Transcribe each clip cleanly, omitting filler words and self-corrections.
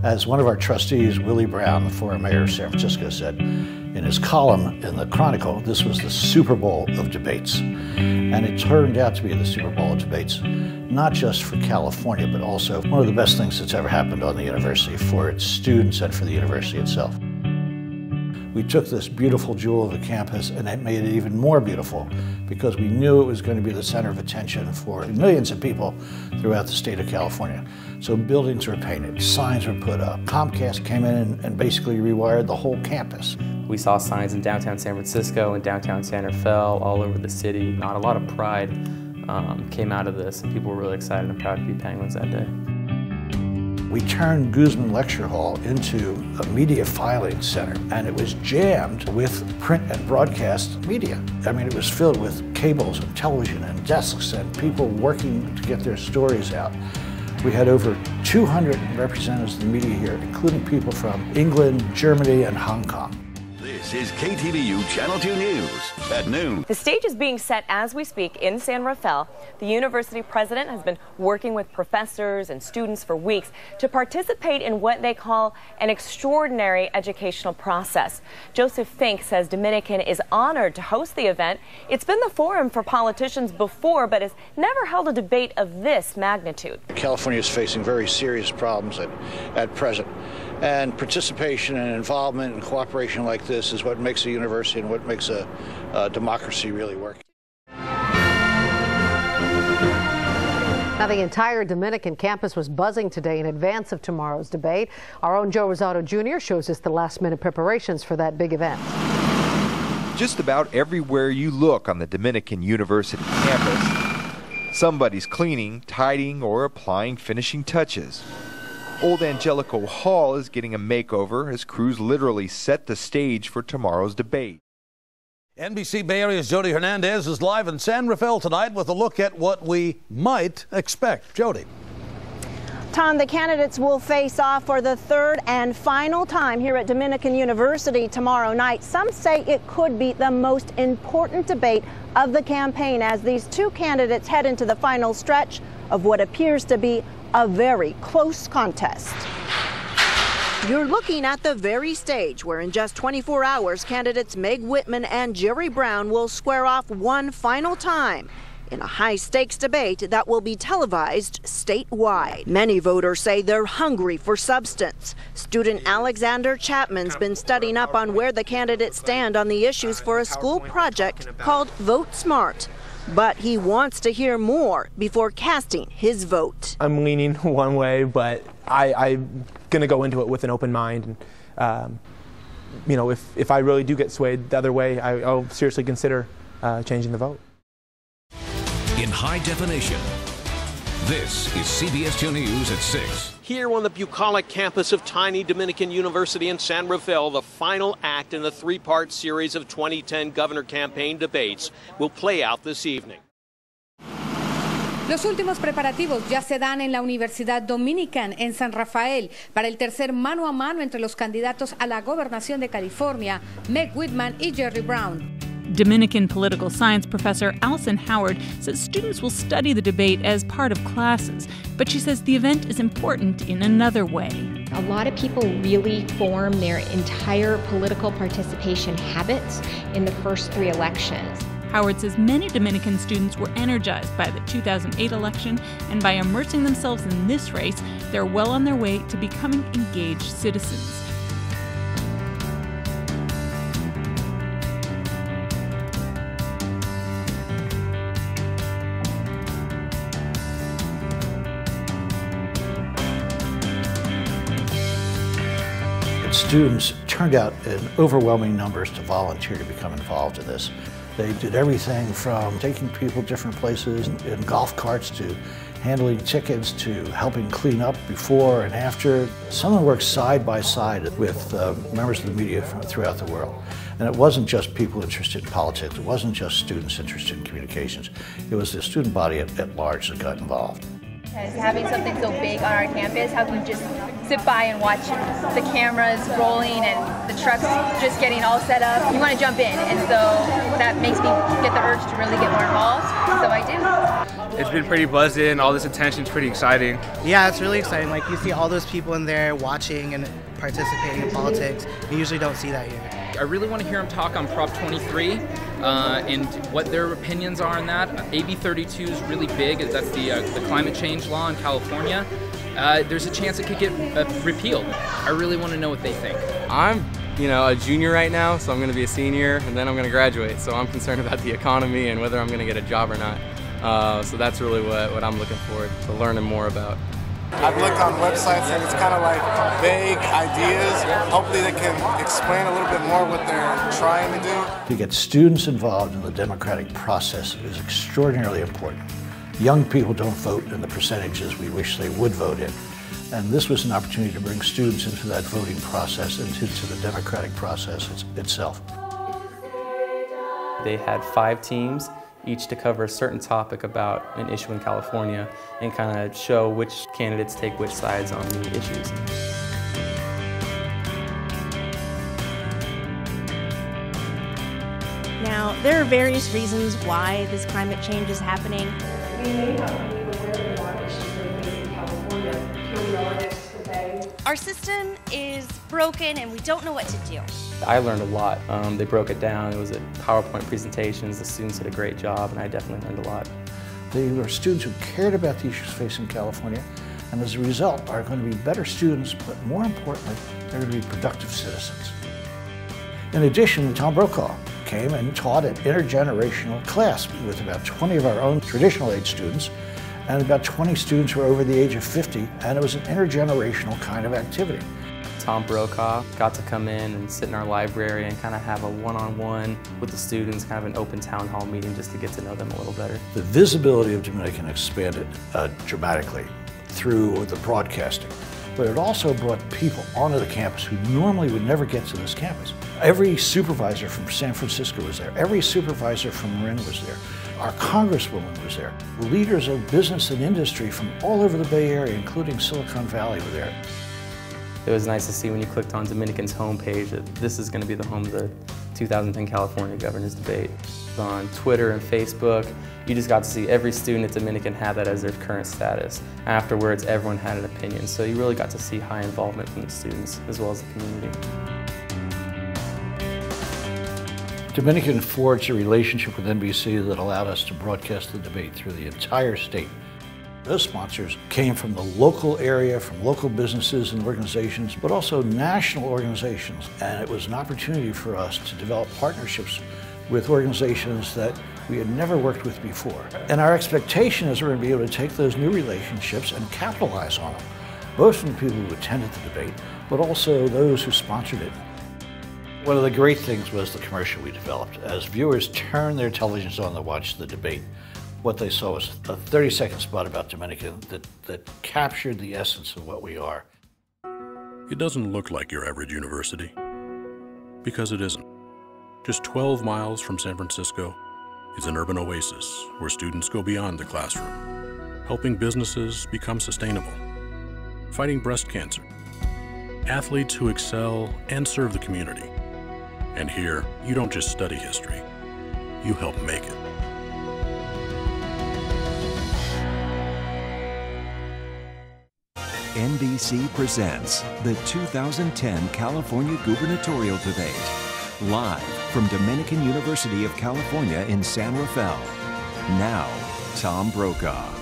As one of our trustees, Willie Brown, the former mayor of San Francisco, said in his column in the Chronicle, this was the Super Bowl of debates. And it turned out to be the Super Bowl of debates, not just for California, but also one of the best things that's ever happened on the university for its students and for the university itself. We took this beautiful jewel of a campus and it made it even more beautiful because we knew it was going to be the center of attention for millions of people throughout the state of California. So buildings were painted, signs were put up. Comcast came in and basically rewired the whole campus. We saw signs in downtown San Francisco and downtown San Rafael, all over the city. A lot of pride came out of this, and people were really excited and proud to be Penguins that day. We turned Guzman Lecture Hall into a media filing center, and it was jammed with print and broadcast media. I mean, it was filled with cables and television and desks and people working to get their stories out. We had over 200 representatives of the media here, including people from England, Germany, and Hong Kong. This is KTVU Channel 2 News at noon. The stage is being set as we speak in San Rafael. The university president has been working with professors and students for weeks to participate in what they call an extraordinary educational process. Joseph Fink says Dominican is honored to host the event. It's been the forum for politicians before, but has never held a debate of this magnitude. California is facing very serious problems at present. And participation and involvement and cooperation like this is what makes a university and what makes a democracy really work. Now, the entire Dominican campus was buzzing today in advance of tomorrow's debate. Our own Joe Rosado Jr. shows us the last-minute preparations for that big event. Just about everywhere you look on the Dominican University campus, somebody's cleaning, tidying, or applying finishing touches. Old Angelico Hall is getting a makeover as crews literally set the stage for tomorrow's debate. NBC Bay Area's Jody Hernandez is live in San Rafael tonight with a look at what we might expect. Jody. Tom, the candidates will face off for the third and final time here at Dominican University tomorrow night. Some say it could be the most important debate of the campaign as these two candidates head into the final stretch of what appears to be a very close contest. You're looking at the very stage where in just 24 hours, candidates Meg Whitman and Jerry Brown will square off one final time in a high-stakes debate that will be televised statewide. Many voters say they're hungry for substance. Student Alexander Chapman's been studying up on where the candidates stand on the issues for a school project called Vote Smart. But he wants to hear more before casting his vote. I'm leaning one way, but I'm going to go into it with an open mind. And, you know, if I really do get swayed the other way, I'll seriously consider changing the vote. In high definition, this is CBS 2 News at 6. Here on the bucolic campus of tiny Dominican University in San Rafael, the final act in the three-part series of 2010 governor campaign debates will play out this evening. Los últimos preparativos ya se dan en la Universidad Dominican en San Rafael para el tercer mano a mano entre los candidatos a la gobernación de California, Meg Whitman y Jerry Brown. Dominican political science professor Allison Howard says students will study the debate as part of classes, but she says the event is important in another way. A lot of people really form their entire political participation habits in the first three elections. Howard says many Dominican students were energized by the 2008 election, and by immersing themselves in this race, they're well on their way to becoming engaged citizens. Students turned out in overwhelming numbers to volunteer to become involved in this. They did everything from taking people different places in golf carts to handling tickets to helping clean up before and after. Someone worked side by side with members of the media from throughout the world. And it wasn't just people interested in politics, it wasn't just students interested in communications, it was the student body at large that got involved. Having something so big on our campus, how can we just sit by and watch the cameras rolling and the trucks just getting all set up? You want to jump in, and so that makes me get the urge to really get more involved, so I do. It's been pretty buzzing. All this attention's pretty exciting. Yeah, it's really exciting. Like, you see all those people in there watching and participating in politics. You usually don't see that here. I really want to hear them talk on Prop 23 and what their opinions are on that. AB 32 is really big. That's the climate change law in California. There's a chance it could get repealed. I really want to know what they think. I'm a junior right now, so I'm going to be a senior, and then I'm going to graduate. So I'm concerned about the economy and whether I'm going to get a job or not. So that's really what I'm looking forward to learning more about. I've looked on websites and it's kind of like vague ideas. Hopefully they can explain a little bit more what they're trying to do. To get students involved in the democratic process is extraordinarily important. Young people don't vote in the percentages we wish they would vote in. And this was an opportunity to bring students into that voting process and into the democratic process itself. They had 5 teams, each to cover a certain topic about an issue in California and kind of show which candidates take which sides on the issues. Now, there are various reasons why this climate change is happening. We may not be aware of a lot of issues that are facing California. Here we are next to the Bay. Our system is broken and we don't know what to do. I learned a lot. They broke it down. It was a PowerPoint presentations. The students did a great job, and I definitely learned a lot. They were students who cared about the issues facing California, and as a result are going to be better students, but more importantly, they're going to be productive citizens. In addition, Tom Brokaw came and taught an intergenerational class with about 20 of our own traditional age students and about 20 students who were over the age of 50, and it was an intergenerational kind of activity. Tom Brokaw got to come in and sit in our library and kind of have a one-on-one with the students, kind of an open town hall meeting just to get to know them a little better. The visibility of Dominican expanded dramatically through the broadcasting, but it also brought people onto the campus who normally would never get to this campus. Every supervisor from San Francisco was there. Every supervisor from Marin was there. Our congresswoman was there. Leaders of business and industry from all over the Bay Area, including Silicon Valley, were there. It was nice to see when you clicked on Dominican's homepage that this is going to be the home of the 2010 California Governor's Debate. On Twitter and Facebook, you just got to see every student at Dominican had that as their current status. Afterwards, everyone had an opinion, so you really got to see high involvement from the students as well as the community. Dominican forged a relationship with NBC that allowed us to broadcast the debate through the entire state. Those sponsors came from the local area, from local businesses and organizations, but also national organizations. And it was an opportunity for us to develop partnerships with organizations that we had never worked with before. And our expectation is we're going to be able to take those new relationships and capitalize on them, both from the people who attended the debate, but also those who sponsored it. One of the great things was the commercial we developed. As viewers turned their televisions on to watch the debate, what they saw was a 30-second spot about Dominican that captured the essence of what we are. It doesn't look like your average university, because it isn't. Just 12 miles from San Francisco is an urban oasis where students go beyond the classroom, helping businesses become sustainable, fighting breast cancer, athletes who excel and serve the community. And here, you don't just study history, you help make it. NBC presents the 2010 California Gubernatorial Debate, live from Dominican University of California in San Rafael. Now, Tom Brokaw.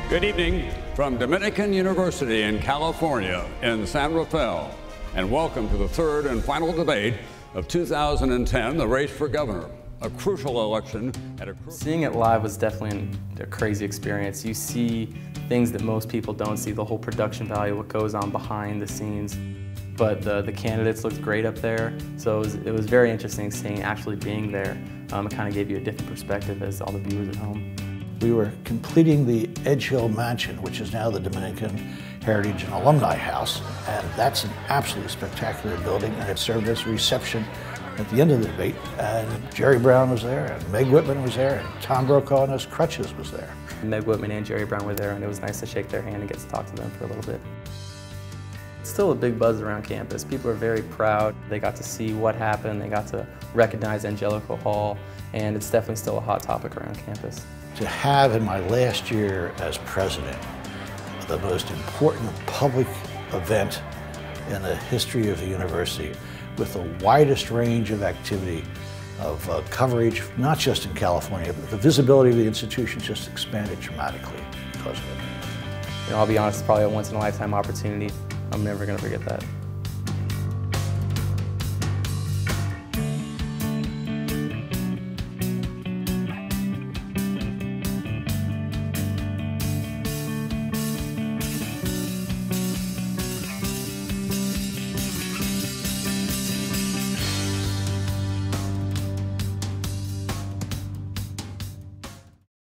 Good evening from Dominican University in California in San Rafael, and welcome to the third and final debate of 2010, the race for governor. A crucial election at a Seeing it live was definitely a crazy experience. You see things that most people don't see, the whole production value, what goes on behind the scenes. But the candidates looked great up there, so it was very interesting seeing actually being there. It kind of gave you a different perspective as all the viewers at home. We were completing the Edge Hill Mansion, which is now the Dominican Heritage and Alumni House, and that's an absolutely spectacular building, and it served as a reception at the end of the debate, and Jerry Brown was there, and Meg Whitman was there, and Tom Brokaw on his crutches was there. Meg Whitman and Jerry Brown were there, and it was nice to shake their hand and get to talk to them for a little bit. It's still a big buzz around campus. People are very proud. They got to see what happened, they got to recognize Angelico Hall, and it's definitely still a hot topic around campus. to have in my last year as president the most important public event in the history of the university with the widest range of activity of coverage, not just in California, but the visibility of the institution just expanded dramatically because of it. You know, I'll be honest, it's probably a once-in-a-lifetime opportunity. I'm never going to forget that.